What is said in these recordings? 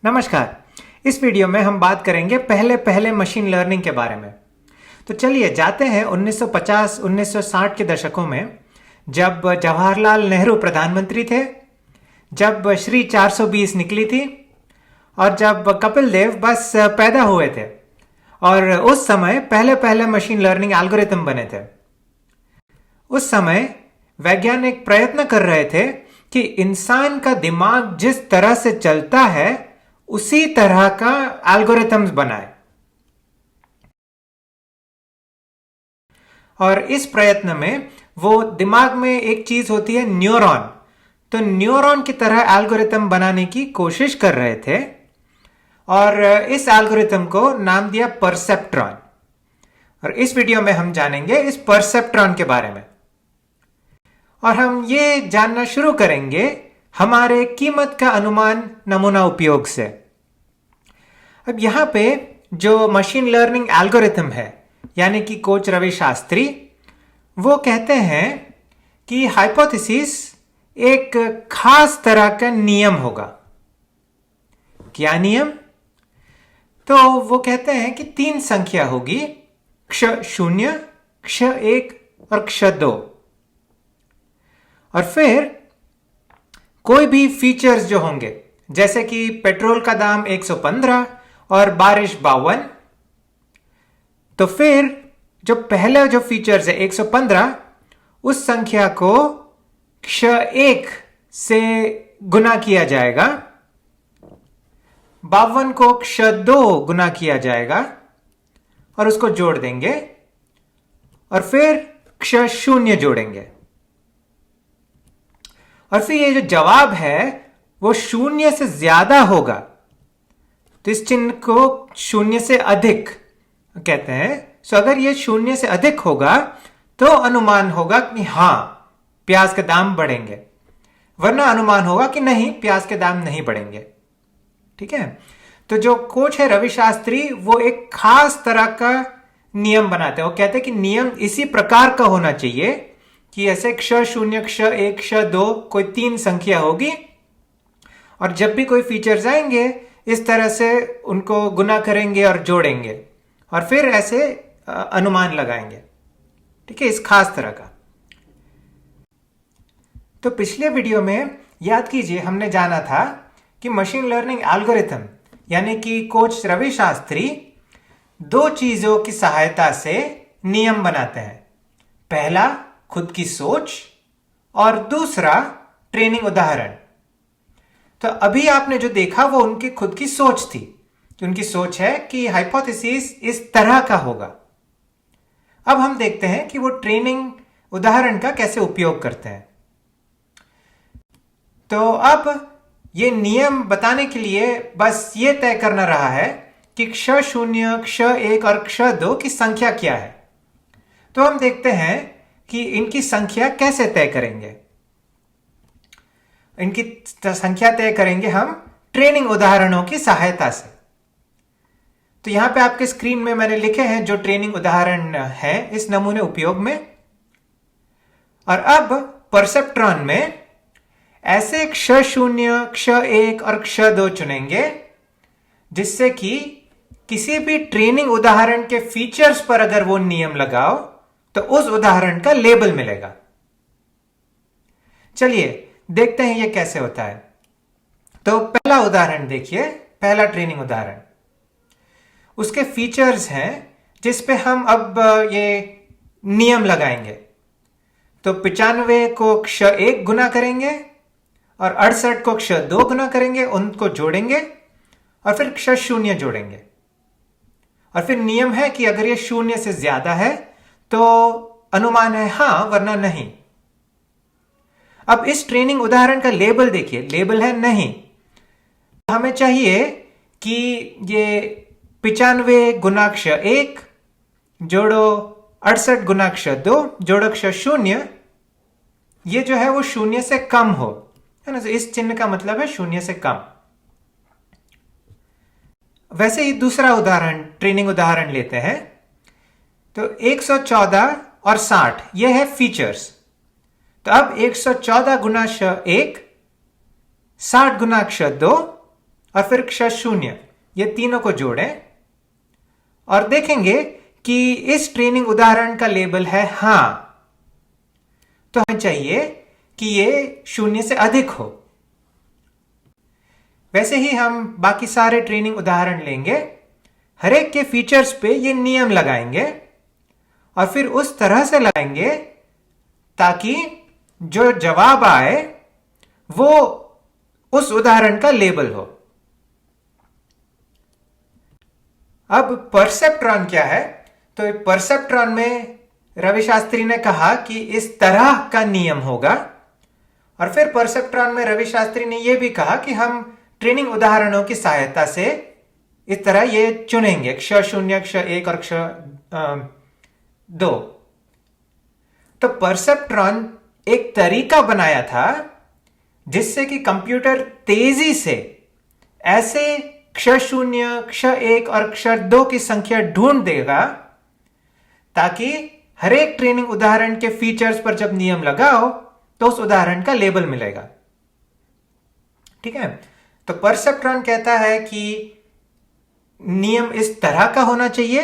नमस्कार। इस वीडियो में हम बात करेंगे पहले पहले मशीन लर्निंग के बारे में। तो चलिए जाते हैं 1950-1960 के दशकों में, जब जवाहरलाल नेहरू प्रधानमंत्री थे, जब श्री 420 निकली थी और जब कपिल देव बस पैदा हुए थे। और उस समय पहले पहले मशीन लर्निंग एल्गोरिथम बने थे। उस समय वैज्ञानिक प्रयत्न कर रहे थे कि इंसान का दिमाग जिस तरह से चलता है उसी तरह का एल्गोरिथम्स बनाए। और इस प्रयत्न में वो दिमाग में एक चीज होती है न्यूरॉन, तो न्यूरॉन की तरह एल्गोरिथम बनाने की कोशिश कर रहे थे और इस एल्गोरिथम को नाम दिया परसेप्ट्रॉन। और इस वीडियो में हम जानेंगे इस परसेप्ट्रॉन के बारे में। और हम ये जानना शुरू करेंगे हमारे कीमत का अनुमान नमूना उपयोग से। अब यहां पे जो मशीन लर्निंग एल्गोरिथम है, यानी कि कोच रवि शास्त्री, वो कहते हैं कि हाइपोथेसिस एक खास तरह का नियम होगा। क्या नियम? तो वो कहते हैं कि 3 संख्या होगी, क्ष0, क्ष1 और क्ष2। और फिर कोई भी फीचर्स जो होंगे, जैसे कि पेट्रोल का दाम 115 और बारिश 52, तो फिर जो पहला जो फीचर्स है 115, उस संख्या को क्ष1 से गुना किया जाएगा, 52 को क्ष2 गुना किया जाएगा और उसको जोड़ देंगे और फिर क्ष0 जोड़ेंगे। और फिर ये जो जवाब है वो 0 से ज्यादा होगा, तो इस चिन्ह को 0 से अधिक कहते हैं। सो अगर ये 0 से अधिक होगा तो अनुमान होगा कि हाँ, प्याज के दाम बढ़ेंगे, वरना अनुमान होगा कि नहीं, प्याज के दाम नहीं बढ़ेंगे। ठीक है। तो जो कोच है रवि शास्त्री, वो एक खास तरह का नियम बनाते हैं। वो कहते हैं कि नियम इसी प्रकार का होना चाहिए कि ऐसे क्ष0, क्ष1, क्ष2 कोई 3 संख्या होगी और जब भी कोई फीचर्स आएंगे इस तरह से उनको गुना करेंगे और जोड़ेंगे और फिर ऐसे अनुमान लगाएंगे। ठीक है, इस खास तरह का। तो पिछले वीडियो में याद कीजिए, हमने जाना था कि मशीन लर्निंग एल्गोरिथम यानी कि कोच रवि शास्त्री 2 चीजों की सहायता से नियम बनाते हैं। पहला खुद की सोच और दूसरा ट्रेनिंग उदाहरण। तो अभी आपने जो देखा वो उनकी खुद की सोच थी, कि उनकी सोच है कि हाइपोथेसिस इस तरह का होगा। अब हम देखते हैं कि वो ट्रेनिंग उदाहरण का कैसे उपयोग करते हैं। तो अब ये नियम बताने के लिए बस ये तय करना रहा है कि क्ष0, क्ष1 और क्ष2 की संख्या क्या है। तो हम देखते हैं कि इनकी संख्या कैसे तय करेंगे। इनकी संख्या तय करेंगे हम ट्रेनिंग उदाहरणों की सहायता से। तो यहां पे आपके स्क्रीन में मैंने लिखे हैं जो ट्रेनिंग उदाहरण है इस नमूने उपयोग में। और अब परसेप्ट्रॉन में ऐसे क्ष0, क्ष1 और क्ष2 चुनेंगे जिससे कि किसी भी ट्रेनिंग उदाहरण के फीचर्स पर अगर वो नियम लगाओ तो उस उदाहरण का लेबल मिलेगा। चलिए देखते हैं ये कैसे होता है। तो पहला उदाहरण देखिए, पहला ट्रेनिंग उदाहरण, उसके फीचर्स हैं जिस पे हम अब ये नियम लगाएंगे। तो 95 को क्ष1 गुना करेंगे और 68 को क्ष2 गुना करेंगे, उनको जोड़ेंगे और फिर क्ष0 जोड़ेंगे। और फिर नियम है कि अगर ये 0 से ज्यादा है तो अनुमान है हाँ, वरना नहीं। अब इस ट्रेनिंग उदाहरण का लेबल देखिए, लेबल है नहीं। हमें चाहिए कि ये 95 गुना क्ष1 जोड़ो 68 गुना क्ष2 जोड़ो क्ष0, ये जो है वो 0 से कम हो, है ना। तो इस चिन्ह का मतलब है 0 से कम। वैसे ही दूसरा उदाहरण, ट्रेनिंग उदाहरण लेते हैं। तो 114 और 60 ये है फीचर्स। तो अब 114 गुना क्ष1, 60 गुना क्ष2 और फिर क्ष शून्य, ये तीनों को जोड़ें और देखेंगे कि इस ट्रेनिंग उदाहरण का लेबल है हां, तो हमें चाहिए कि ये शून्य से अधिक हो। वैसे ही हम बाकी सारे ट्रेनिंग उदाहरण लेंगे, हर एक के फीचर्स पे ये नियम लगाएंगे और फिर उस तरह से लगाएंगे ताकि जो जवाब आए वो उस उदाहरण का लेबल हो। अब परसेप्ट्रॉन क्या है? तो परसेप्ट्रॉन में रवि शास्त्री ने कहा कि इस तरह का नियम होगा, और फिर परसेप्ट्रॉन में रवि शास्त्री ने यह भी कहा कि हम ट्रेनिंग उदाहरणों की सहायता से इस तरह ये चुनेंगे, क्ष शून्य, क्ष एक और क्ष दो। तो परसेप्ट्रॉन एक तरीका बनाया था जिससे कि कंप्यूटर तेजी से ऐसे क्ष शून्य, क्ष एक और क्ष दो की संख्या ढूंढ देगा ताकि हर एक ट्रेनिंग उदाहरण के फीचर्स पर जब नियम लगाओ तो उस उदाहरण का लेबल मिलेगा। ठीक है, तो परसेप्ट्रॉन कहता है कि नियम इस तरह का होना चाहिए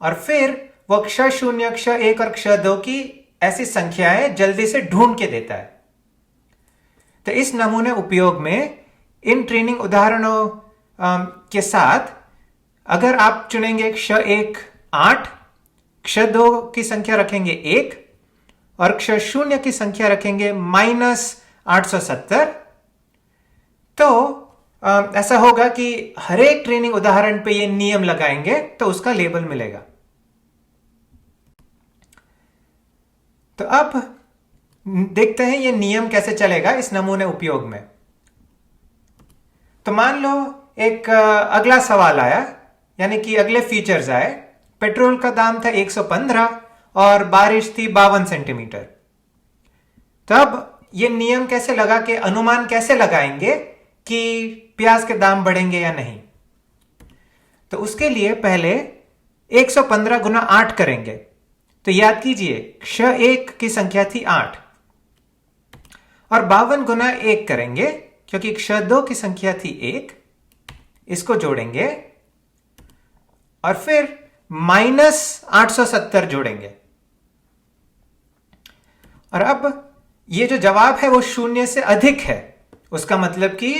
और फिर वह क्ष शून्य, क्ष एक और क्ष दो की ऐसी संख्याएं जल्दी से ढूंढ के देता है। तो इस नमूने उपयोग में इन ट्रेनिंग उदाहरणों के साथ अगर आप चुनेंगे क्ष एक 8, क्ष दो की संख्या रखेंगे 1 और क्ष शून्य की संख्या रखेंगे -870, तो ऐसा होगा कि हर एक ट्रेनिंग उदाहरण पे ये नियम लगाएंगे तो उसका लेबल मिलेगा। तो अब देखते हैं ये नियम कैसे चलेगा इस नमूने उपयोग में। तो मान लो एक अगला सवाल आया, यानी कि अगले फीचर्स आए। पेट्रोल का दाम था 115 और बारिश थी 52 सेंटीमीटर। तो अब ये नियम कैसे लगा के अनुमान कैसे लगाएंगे कि प्याज के दाम बढ़ेंगे या नहीं? तो उसके लिए पहले 115 गुना 8 करेंगे। तो याद कीजिए क्ष एक की संख्या थी 8 और 52 गुना 1 करेंगे क्योंकि क्ष दो की संख्या थी 1, इसको जोड़ेंगे और फिर -870 जोड़ेंगे। और अब ये जो जवाब है वो शून्य से अधिक है, उसका मतलब कि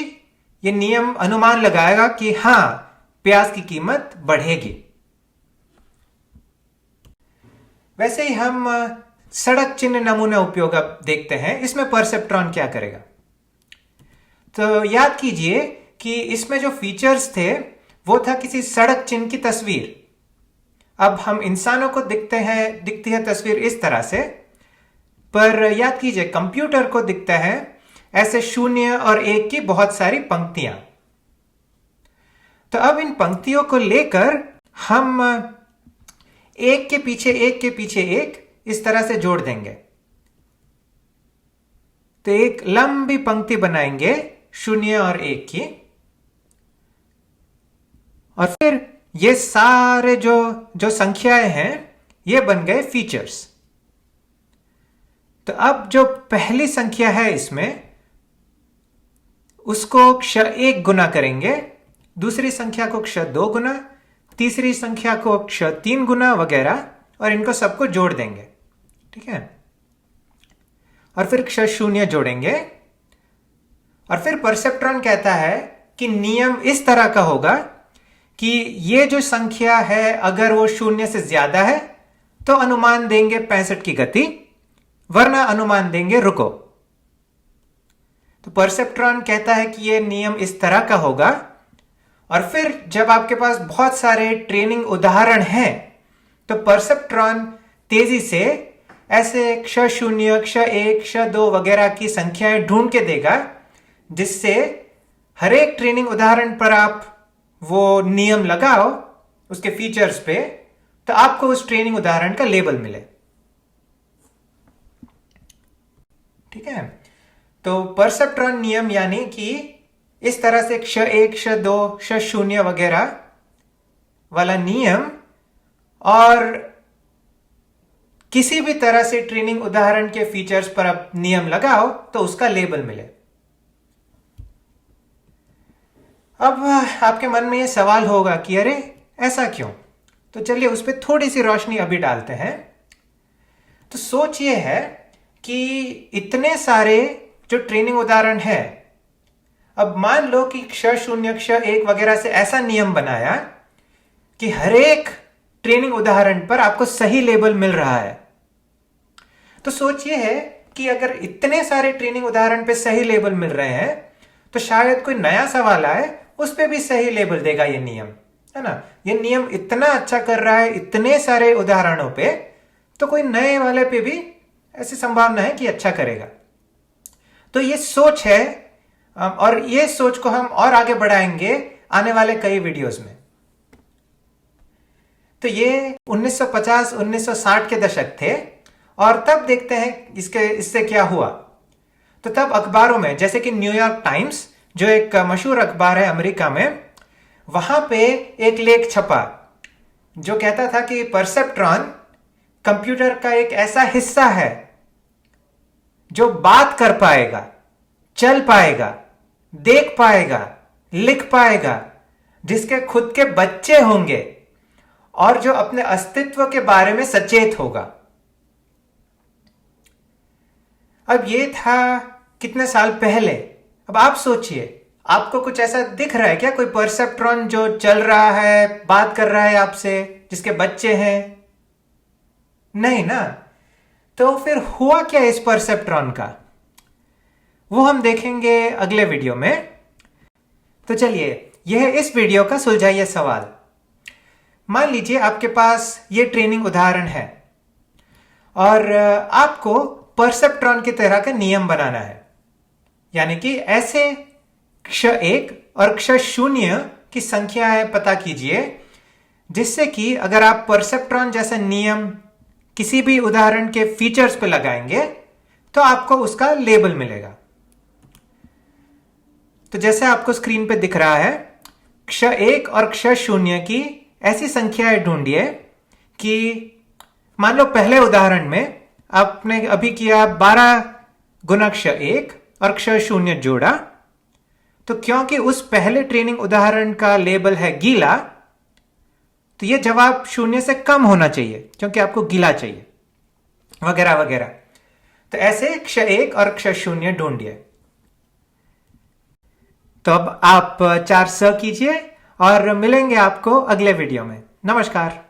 ये नियम अनुमान लगाएगा कि हां, प्याज की कीमत बढ़ेगी। वैसे ही हम सड़क चिन्ह नमूना उपयोग अब देखते हैं, इसमें परसेप्ट्रॉन क्या करेगा। तो याद कीजिए कि इसमें जो फीचर्स थे वो था किसी सड़क चिन्ह की तस्वीर। अब हम इंसानों को दिखती है तस्वीर इस तरह से, पर याद कीजिए कंप्यूटर को दिखता है ऐसे 0 और 1 की बहुत सारी पंक्तियां। तो अब इन पंक्तियों को लेकर हम एक के पीछे एक इस तरह से जोड़ देंगे। तो एक लंबी पंक्ति बनाएंगे 0 और 1 की, और फिर ये सारे जो संख्याएं हैं ये बन गए फीचर्स। तो अब जो पहली संख्या है इसमें उसको क्ष 1 गुना करेंगे, दूसरी संख्या को क्ष 2 गुना, तीसरी संख्या को क्ष 3 गुना वगैरह, और इनको सबको जोड़ देंगे। ठीक है, और फिर क्ष शून्य जोड़ेंगे। और फिर परसेप्ट्रॉन कहता है कि नियम इस तरह का होगा कि ये जो संख्या है अगर वो 0 से ज्यादा है तो अनुमान देंगे 65 की गति, वरना अनुमान देंगे रुको। तो परसेप्ट्रॉन कहता है कि ये नियम इस तरह का होगा। और फिर जब आपके पास बहुत सारे ट्रेनिंग उदाहरण हैं तो परसेप्ट्रॉन तेजी से ऐसे क्ष 0, क्ष 1, क्ष 2 वगैरह की संख्याएं ढूंढ के देगा, जिससे हर एक ट्रेनिंग उदाहरण पर आप वो नियम लगाओ उसके फीचर्स पे, तो आपको उस ट्रेनिंग उदाहरण का लेबल मिले। ठीक है, तो परसेप्ट्रॉन नियम यानी कि इस तरह से क्ष 1, क्ष 2, क्ष 0 वगैरह वाला नियम, और किसी भी तरह से ट्रेनिंग उदाहरण के फीचर्स पर आप नियम लगाओ तो उसका लेबल मिले। अब आपके मन में ये सवाल होगा कि अरे ऐसा क्यों? तो चलिए उस पर थोड़ी सी रोशनी अभी डालते हैं। तो सोच ये है कि इतने सारे जो ट्रेनिंग उदाहरण है, अब मान लो कि क्ष शून्य क्ष एक वगैरह से ऐसा नियम बनाया कि हर एक ट्रेनिंग उदाहरण पर आपको सही लेबल मिल रहा है। तो सोच ये है कि अगर इतने सारे ट्रेनिंग उदाहरण पे सही लेबल मिल रहे हैं तो शायद कोई नया सवाल आए उस पे भी सही लेबल देगा ये नियम, है ना। ये नियम इतना अच्छा कर रहा है इतने सारे उदाहरणों पे, तो कोई नए वाले पे भी ऐसी संभावना है कि अच्छा करेगा। तो ये सोच है और ये सोच को हम और आगे बढ़ाएंगे आने वाले कई वीडियोस में। तो ये 1950-1960 के दशक थे और तब देखते हैं इससे क्या हुआ। तो तब अखबारों में, जैसे कि न्यूयॉर्क टाइम्स जो एक मशहूर अखबार है अमेरिका में, वहां पे एक लेख छपा जो कहता था कि परसेप्ट्रॉन कंप्यूटर का एक ऐसा हिस्सा है जो बात कर पाएगा, चल पाएगा, देख पाएगा, लिख पाएगा, जिसके खुद के बच्चे होंगे और जो अपने अस्तित्व के बारे में सचेत होगा। अब ये था कितने साल पहले। अब आप सोचिए, आपको कुछ ऐसा दिख रहा है क्या? कोई परसेप्ट्रॉन जो चल रहा है, बात कर रहा है आपसे, जिसके बच्चे हैं? नहीं ना। तो फिर हुआ क्या इस परसेप्ट्रॉन का, वो हम देखेंगे अगले वीडियो में। तो चलिए, यह इस वीडियो का सुलझाइए सवाल। मान लीजिए आपके पास ये ट्रेनिंग उदाहरण है और आपको परसेप्ट्रॉन की तरह का नियम बनाना है, यानी कि ऐसे क्ष एक और क्ष शून्य की संख्याएं पता कीजिए जिससे कि अगर आप परसेप्ट्रॉन जैसा नियम किसी भी उदाहरण के फीचर्स पे लगाएंगे तो आपको उसका लेबल मिलेगा। तो जैसे आपको स्क्रीन पे दिख रहा है, क्ष एक और क्ष शून्य की ऐसी संख्याएं ढूंढिए कि मान लो पहले उदाहरण में आपने अभी किया 12 गुना क्ष एक और क्ष शून्य जोड़ा, तो क्योंकि उस पहले ट्रेनिंग उदाहरण का लेबल है गीला, तो यह जवाब शून्य से कम होना चाहिए क्योंकि आपको गीला चाहिए, वगैरह वगैरह। तो ऐसे क्ष एक और क्ष शून्य ढूंढिए। तो अब आप 4 कीजिए और मिलेंगे आपको अगले वीडियो में। नमस्कार।